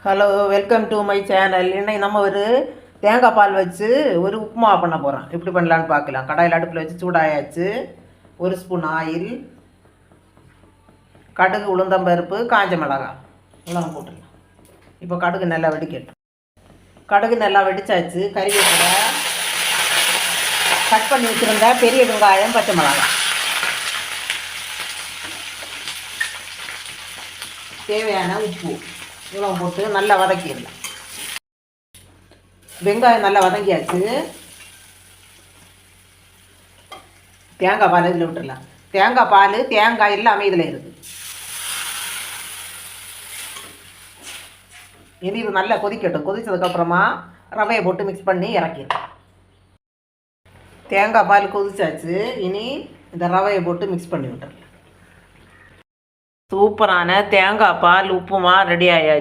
Hello, welcome to my channel. இன்னைக்கு நம்ம ஒரு தேங்காய் பால் வச்சு ஒரு உப்புமா பண்ண போகிறோம். எப்படி பண்ணலான்னு பார்க்கலாம். கடாயில் அடுப்பில் வச்சு சூடாயாச்சு. ஒரு ஸ்பூன் ஆயில், கடுகு, உளுந்தம்பருப்பு, காஞ்ச மிளகாய் எல்லாம் போட்டுடலாம். இப்போ கடுகு நல்லா வெடிக்கட்டும். கடுகு நல்லா வெடிச்சாச்சு. கறிவேப்பிலை, கட் பண்ணி வச்சுருந்த பெரிய வெங்காயம், பச்சை மிளகாய், தேவையான உப்பு இவ்வளோ போட்டு நல்லா வதக்கிடலாம். வெங்காயம் நல்லா வதங்கியாச்சு. தேங்காய் பால் இதில் விட்டுடலாம். தேங்காய் பால், தேங்காய் எல்லாமே இதில் இருக்குது. இனி இது நல்லா கொதிக்கட்டும். கொதிச்சதுக்கப்புறமா ரவையை போட்டு மிக்ஸ் பண்ணி இறக்கிடலாம். தேங்காய் பால் கொதிச்சாச்சு. இனி இந்த ரவையை போட்டு மிக்ஸ் பண்ணி விட்டுடலாம். சூப்பரான தேங்காய் பால் உப்புமா ரெடி ஆயாச்சு.